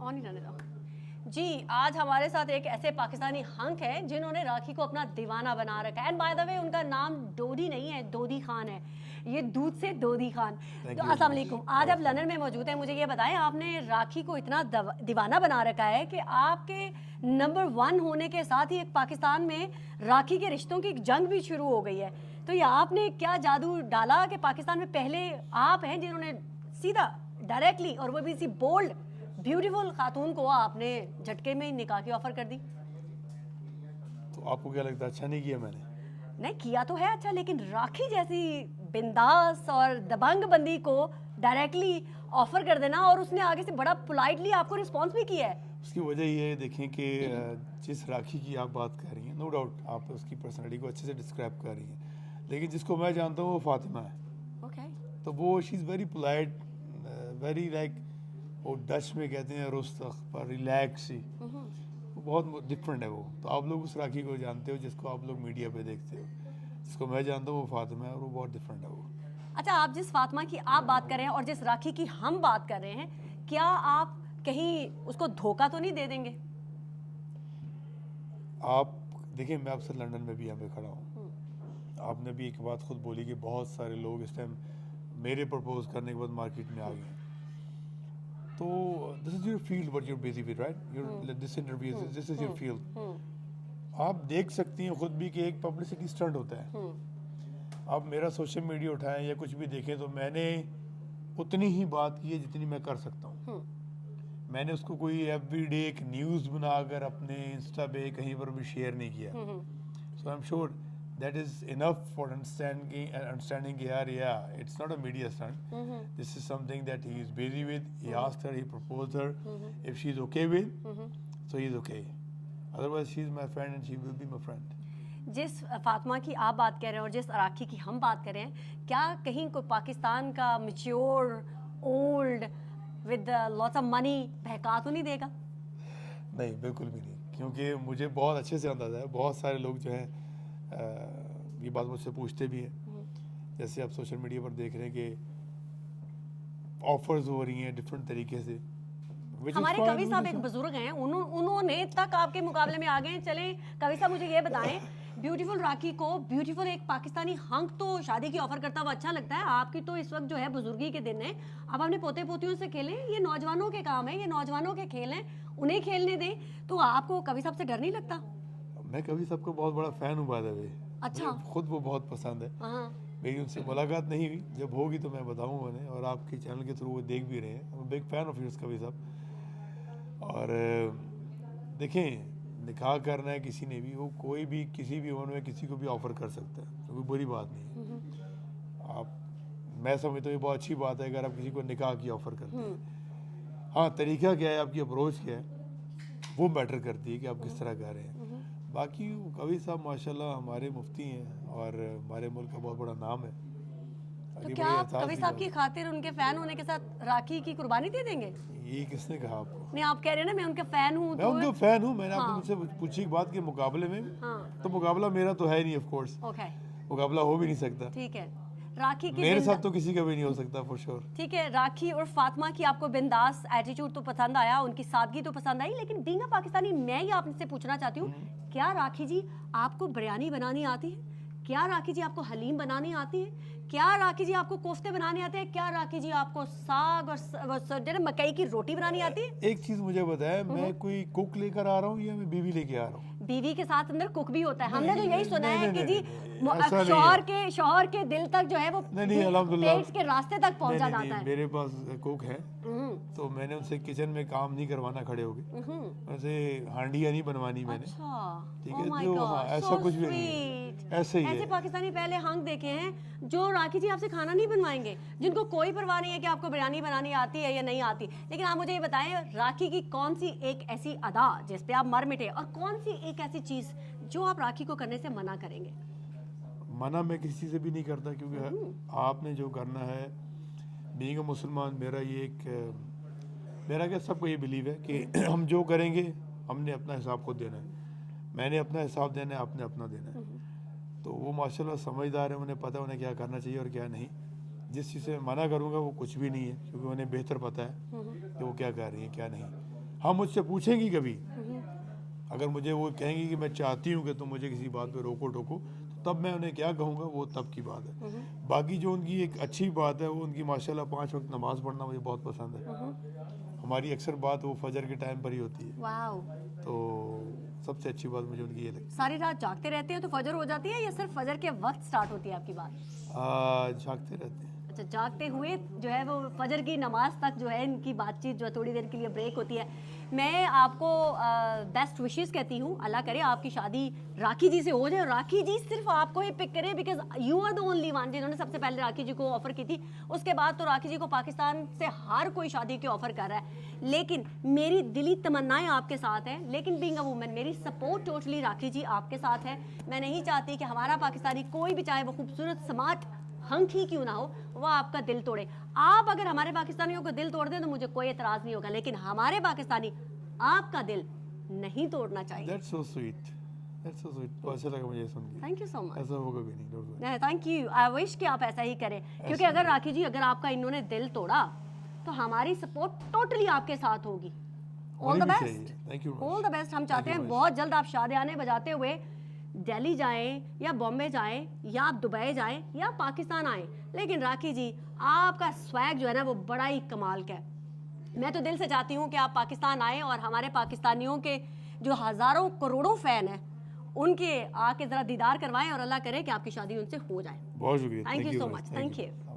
On ही रहने दो जी। आज हमारे साथ एक ऐसे पाकिस्तानी हंक है जिन्होंने राखी को अपना दीवाना बना रखा है। एंड बाय द वे उनका नाम डोडी नहीं है, दोदी खान है। ये दूध से दोदी खान। तो अस्सलाम वालेकुम, आज आप लंदन में मौजूद हैं। मुझे ये बताएं, आपने राखी को इतना दीवाना बना रखा है कि आपके नंबर 1 होने के साथ ही एक पाकिस्तान में राखी के रिश्तों की जंग भी शुरू हो गई है। तो ये आपने क्या जादू डाला कि पाकिस्तान में पहले आप हैं जिन्होंने सीधा डायरेक्टली, और वो भी इसी बोल्ड ब्यूटीफुल खातून को आपने झटके में निकाह की ऑफर कर दी? तो आपको क्या लगता है अच्छा नहीं किया मैंने? नहीं किया तो है अच्छा, लेकिन राखी जैसी बिंदास और दबंग बंदी को डायरेक्टली ऑफर कर देना, और उसने आगे से बड़ा पोलाइटली आपको रिस्पॉन्स भी किया है। उसकी वजह ये है, देखें कि जिस राखी की आप बात कर रही हैं, नो डाउट आप उसकी पर्सनैलिटी को अच्छे से डिस्क्राइब कर रही हैं, लेकिन जिसको मैं जानता हूँ वो फातिमा है। ओके। तो वो she is very polite, very like वो डच में कहते हैं रुस्तख पर रिलैक्स ही, वो बहुत डिफरेंट है वो। तो आप लोग उस राखी को जानते हो जिसको आप लोग मीडिया पे देखते हो, जिसको मैं जानता हूँ वो फातिमा है, और वो बहुत डिफरेंट है वो। अच्छा, आप जिस फातिमा की आप बात कर रहे हैं और जिस राखी की हम बात कर रहे हैं, क्या आप कहीं उसको धोखा तो नहीं दे देंगे? आप देखिए, मैं आपसे लंदन में भी यहाँ पे खड़ा हूँ, आपने भी एक बात खुद बोली कि बहुत सारे लोग इस टाइम मेरे प्रपोज करने के बाद मार्केट में आ गए। तो this is your field, what you are busy with, right? Your this interview, this is your field. आप देख सकती हैं खुद भी कि एक पब्लिसिटी स्टंट होता है। आप मेरा सोशल मीडिया उठाएं या कुछ भी देखें तो मैंने उतनी ही बात की है जितनी मैं कर सकता हूँ। मैंने उसको कोई एवरीडे एक न्यूज़ बनाकर अपने इंस्टा पे कहीं पर भी शेयर नहीं किया। So I am sure that is enough for understanding yeah, it's not a media stunt. This is something that he is busy with. He asked her, he proposed her. If she's okay with, so he's okay. Otherwise she's my friend and she will be my friend. जिस फातिमा की आप बात कर रहे हैं और जिस राखी की हम बात कर रहे हैं, क्या कहीं कोई पाकिस्तान का mature old with lots of money बहका तो नहीं देगा? नहीं, बिल्कुल भी नहीं, क्योंकि मुझे बहुत अच्छे से अंदाजा है। बहुत सारे लोग जो हैं ये बात मुझसे पूछते भी हैं, जैसे आप सोशल मीडिया पर देख रहे हैं कि ऑफर्स हो रही हैं डिफरेंट तरीके से। हमारे कवि साहब एक बुजुर्ग हैं, उन्होंने तक आपके मुकाबले में आ गए। चले कवि साहब, मुझे ये बताएं, ब्यूटीफुल राखी को ब्यूटीफुल एक पाकिस्तानी हंक तो शादी की ऑफर करता हुआ अच्छा लगता है। आपकी तो इस वक्त जो है बुजुर्गी के दिन है, आप अपने पोते पोतियों से खेलें। ये नौजवानों के काम है, ये नौजवानों के खेल हैं, उन्हें खेलने दें। तो आपको कवि साहब से डर नहीं लगता? मैं कवि साहब का बहुत बड़ा फैन हूँ बाय द वे। अच्छा। खुद वो बहुत पसंद है। मेरी उनसे मुलाकात नहीं हुई, जब होगी तो मैं बताऊंगा उन्हें, और आपके चैनल के थ्रू वो देख भी रहे हैं। बिग फैन ऑफ यूर्स कवि साहब। और देखें, निकाह करना है किसी ने भी, वो कोई भी किसी भी उम्र में किसी को भी ऑफर कर सकता है, तो कोई बुरी बात नहीं है। आप, मैं समझता हूँ ये बहुत अच्छी बात है अगर आप किसी को निकाह की ऑफर करते हैं। हाँ, तरीका क्या है, आपकी अप्रोच क्या है, वो मैटर करती है कि आप किस तरह कर रहे हैं। बाकी कवि साहब माशाल्लाह हमारे मुफ्ती हैं और हमारे मुल्क का बहुत बड़ा नाम है। तो क्या आप कवि साहब की खातिर उनके फैन होने के साथ राखी की कुर्बानी दे देंगे? ये किसने कहा आपको? नहीं, आप कह रहे हैं ना मैं उनके फैन हूँ। मैं उनके फैन हूँ। मैंने आपने मुझसे पूछी बात के मुकाबले में, तो मुकाबला मेरा तो है नहीं, ऑफ कोर्स मुकाबला हो भी नहीं सकता। ठीक है, राखी की मेरे साथ तो किसी का भी नहीं हो सकता फॉर श्योर। ठीक है, राखी और फातिमा की आपको बिंदास एटीट्यूड तो पसंद आया, उनकी सादगी तो पसंद आई, लेकिन बीइंग अ पाकिस्तानी मैं ये आपसे पूछना चाहती हूँ, क्या राखी जी आपको बिरयानी बनानी आती है? क्या राखी जी आपको हलीम बनानी आती है? क्या राखी जी आपको कोफ्ते बनाने आते हैं? क्या राखी जी आपको साग और मकई की रोटी बनानी आती है? एक चीज मुझे बताया, मैं कोई कुक लेकर आ रहा हूँ या मैं बीवी लेके आ रहा हूँ? बीवी के साथ अंदर कुक भी होता है। हमने तो यही सुना है कि जी शौहर के दिल तक जो है वो पेट के रास्ते तक पहुंचा जाता है। मेरे पास कुक है, तो मैंने उनसे किचन में काम नहीं करवाना खड़े होके, वैसे हांडियां नहीं बनवानी मैंने। ठीक है, जो ऐसा कुछ भी नहीं, ऐसे ही है। ऐसे पाकिस्तानी पहले हंग देखे हैं जो राखी जी आपसे खाना नहीं बनवाएंगे, जिनको कोई परवाह नहीं है कि आपको बिरयानी बनानी आती है या नहीं आती। लेकिन आप मुझे ये बताएं, राखी की कौन सी एक ऐसी अदा जिस पे आप मर मिटे, और कौन सी एक ऐसी चीज जो आप राखी को करने से मना करेंगे? मना मैं किसी से भी नहीं करता, क्योंकि आपने जो करना है, बीइंग अ मुसलमान, मेरा क्या सबको ये बिलीव है कि हम जो करेंगे हमने अपना हिसाब खुद देना है। मैंने अपना हिसाब देना है, आपने अपना देना है। तो वो माशाल्लाह समझदार है, उन्हें पता है उन्हें क्या करना चाहिए और क्या नहीं। जिस चीज़ से मैं मना करूँगा वो कुछ भी नहीं है, क्योंकि उन्हें बेहतर पता है कि वो क्या कर रही हैं क्या नहीं। हाँ, मुझसे पूछेंगी कभी, अगर मुझे वो कहेंगी कि मैं चाहती हूँ कि तुम मुझे किसी बात पे रोको टोको, तो तब मैं उन्हें क्या कहूँगा, वो तब की बात है। बाकी जो उनकी एक अच्छी बात है, वो उनकी माशाल्लाह 5 वक्त नमाज़ पढ़ना मुझे बहुत पसंद है। हमारी अक्सर बात वो फजर के टाइम पर ही होती है, वाओ, तो सबसे अच्छी बात मुझे उनकी ये लगती सारी रात जागते रहते हैं तो फजर हो जाती है या सिर्फ फजर के वक्त स्टार्ट होती है आपकी बात? है। जागते रहते हैं। अच्छा, जागते हुए जो है वो फजर की नमाज तक जो है इनकी बातचीत जो है थोड़ी देर के लिए ब्रेक होती है। मैं आपको बेस्ट विशेस कहती हूँ, अल्लाह करे आपकी शादी राखी जी से हो जाए, राखी जी सिर्फ आपको ही पिक करें, because you are the only one जिन्होंने सबसे पहले राखी जी को ऑफर की थी। उसके बाद तो राखी जी को पाकिस्तान से हर कोई शादी की ऑफर कर रहा है, लेकिन मेरी दिली तमन्नाएं आपके साथ हैं। लेकिन बीइंग अ वुमन मेरी सपोर्ट टोटली राखी जी आपके साथ है। मैं नहीं चाहती कि हमारा पाकिस्तानी कोई भी, चाहे वो खूबसूरत स्मार्ट हंक ही क्यों ना हो, वो आपका दिल तोड़े। आप अगर हमारे पाकिस्तानियों को दिल तोड़ दें तो मुझे कोई एतराज नहीं होगा, लेकिन हमारे पाकिस्तानी आपका दिल नहीं तोड़ना चाहिए। That's so sweet. That's so sweet. तो ऐसा लगा मुझे सुन के। Thank you so much. ऐसा होगा भी नहीं, don't worry. Thank you, I wish कि आप ऐसा ही करें, क्योंकि अगर राखी जी अगर आपका इन्होंने दिल तोड़ा तो हमारी सपोर्ट टोटली आपके साथ होगी। ऑल द होनी भी बेस्ट, चाहिए। Thank you much. All the best. हम चाहते you हैं much. बहुत जल्द आप शादियाने बजाते हुए दिल्ली जाएं या बॉम्बे जाएं या आप दुबई जाएं या पाकिस्तान आएं, लेकिन राखी जी आपका स्वैग जो है ना वो बड़ा ही कमाल का है। मैं तो दिल से चाहती हूँ कि आप पाकिस्तान आएं और हमारे पाकिस्तानियों के जो हज़ारों करोड़ों फ़ैन हैं उनके आके ज़रा दीदार करवाएं, और अल्लाह करे कि आपकी शादी उनसे हो जाए। बहुत शुक्रिया। Thank Thank you you so guys. Much, Thank thank you. You.